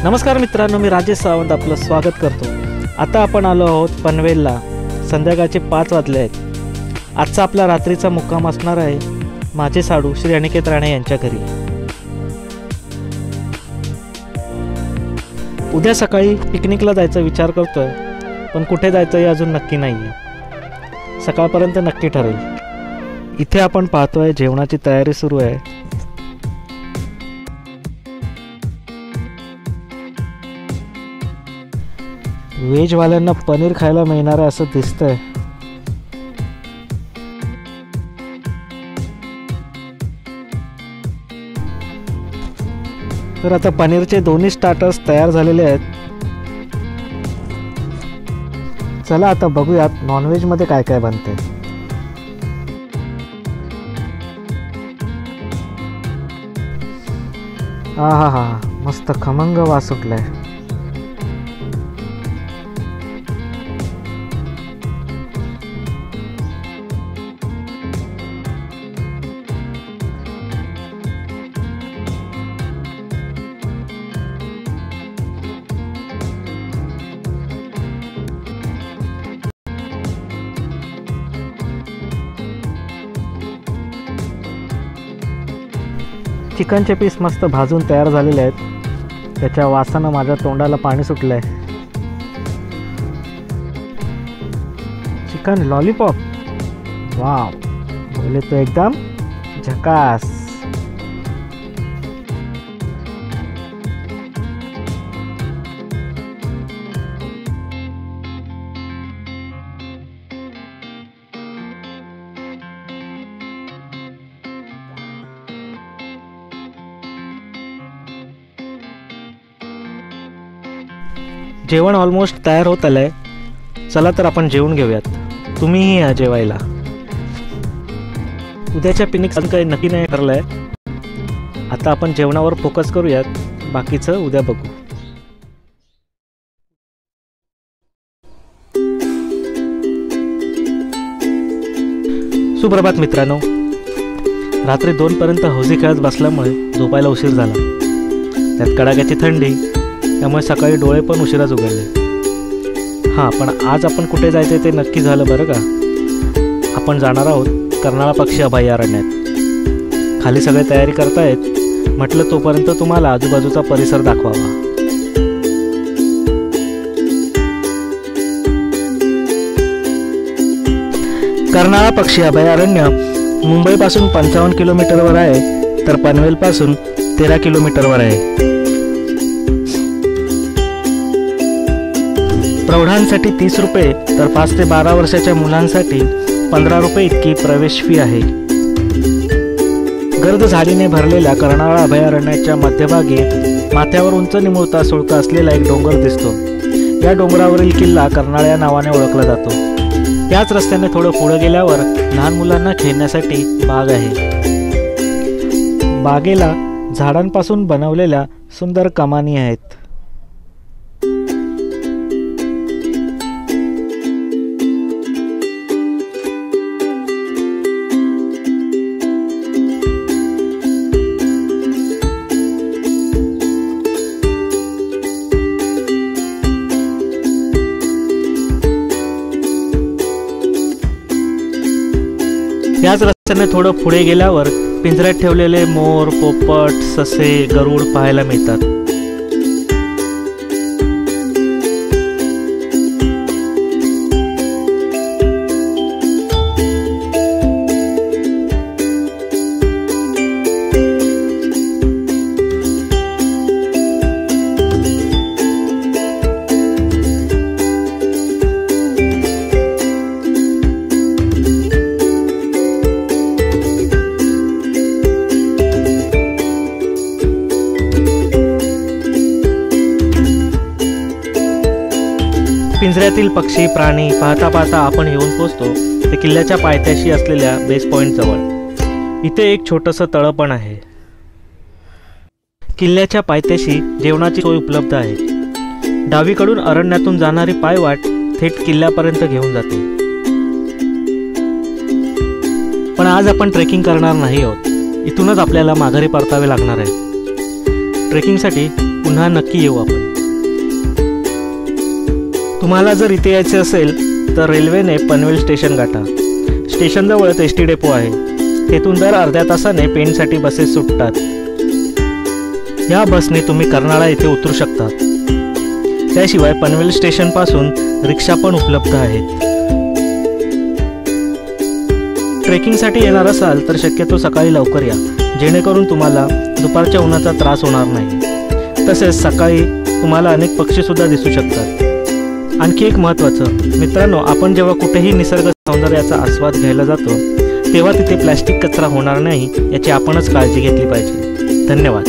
नमस्कार मित्रांनो, मी राजेश सावंत आपलं स्वागत करतो। आता आपण आलो आहोत पनवेलला। संध्याकाळचे 5 वाजले आहेत। आजचा आपला रात्रीचा मुक्काम असणार आहे माझे साडू श्री अनिकेत राणे यांच्या घरी। उद्या सकाळी पिकनिकला जायचा विचार करतोय, पण कुठे जायचं हे अजून नक्की नाहीये। सकाळपर्यंत नक्की ठरेल। इथे आपण पाहतोय जेवणाची तयारी सुरू आहे। व्हेजवाल्यांना पनीर खायला मिळणार आहे असं दिसतंय। तर आता पनीरचे दोन्ही स्टार्टर्स तयार झालेले आहेत। चला आता बघूयात नॉनव्हेज मध्ये काय काय बनते। हा मस्त खमंग वास सुटलाय। चिकनचे पीस मस्त भाजून तयार झालेले आहेत। त्याच्या वासानं माझ्या तोंडाला पाणी सुटलंय। चिकन लॉलीपॉप, वाव, बोले तो एकदम झकास। जेवण ऑलमोस्ट तयार होत आलंय। चला तर आपण जेवून घेऊयात। तुम्हीही या जेवायला। उद्याच्या पिकनिक काही नक्की नाही ठरलंय। आता आपण जेवणावर फोकस करूयात, बाकीचं उद्या बघू। सुप्रभात मित्रांनो। रात्री 2 पर्यंत हौसी खेळत बसल्यामुळे झोपायला उशीर झाला। त्यात कडाक्याची थंडी, त्यामुळे सकाळी डोळे पण उशिराच उघडले। हां, पण आज आपण कुठे जायचे ते नक्की झालं बरं का। आपण जाणार आहोत कर्नाळा पक्षी अभयारण्यात। खाली सगळे तयारी करतायत, म्हटलं तोपर्यंत तुम्हाला आजूबाजूचा परिसर दाखवावा। कर्नाळा पक्षी अभयारण्य मुंबईपासून 55 किलोमीटरवर आहे, तर पनवेलपासून 13 किलोमीटरवर आहे। प्रौढांसाठी 30 रुपये, तर 5 ते 12 वर्षाच्या मुलांसाठी 15 रुपये इतकी प्रवेश फी आहे। गर्द झाडीने भरलेल्या कर्नाळा अभयारण्याच्या मध्यभागी माथ्यावर उंच निमुळता सुळका असलेला एक डोंगर दिसतो। या डोंगरावरील किल्ला कर्नाळा या नावाने ओळखला जातो। याच रस्त्याने थोडं पुढे गेल्यावर लहान मुलांना खेळण्यासाठी बाग आहे। बागेला झाडांपासून बनवलेल्या सुंदर कमानी आहेत। याच रस्त्याने थोडं पुढे गेल्यावर पिंजऱ्यात ठेवलेले मोर, पोपट, ससे, गरुड पाहायला मिळतात। पिंजऱ्यातील पक्षी प्राणी पाहता पाहता आपण येऊन पोहोचतो ते किल्ल्याच्या पायथ्याशी असलेल्या बेस पॉइंट जवळ। इथे एक छोटंसं तळं पण आहे। किल्ल्याच्या पायथ्याशी जेवणाची सोय उपलब्ध आहे। डावीकडून अरण्यातून जाणारी पायवाट थेट किल्ल्यापर्यंत घेऊन जाते। पण आज आपण ट्रेकिंग करणार नाही आहोत। इथूनच आपल्याला माघारी परतावे लागणार आहे। ट्रेकिंगसाठी पुन्हा नक्की येऊ आपण. तुम्हाला जर इथे यायचे असेल तर रेल्वेने पनवेल स्टेशन गाठा. स्टेशनजवळच एसटी डेपो आहे. तेथून दर अर्ध्या तासाने पेणसाठी बसेस सुटतात. या बसने तुम्ही कर्नाळा येथे उतरू शकता. त्याशिवाय पनवेल स्टेशनपासून रिक्षा पण उपलब्ध आहेत. ट्रेकिंगसाठी येणार असाल तर शक्यतो सकाळी लवकर या, जेणेकरून तुम्हाला दुपारच्या उन्हाचा त्रास होणार नाही. तसेच सकाळी तुम्हाला अनेक पक्षीसुद्धा दिसू शकतात. आणखी एक महत्त्वाचं मित्रांनो, आपण जेव्हा कुठेही निसर्ग सौंदर्याचा आस्वाद घ्यायला जातो तेव्हा तिथे प्लॅस्टिक कचरा होणार नाही याची आपणच काळजी घेतली पाहिजे. धन्यवाद.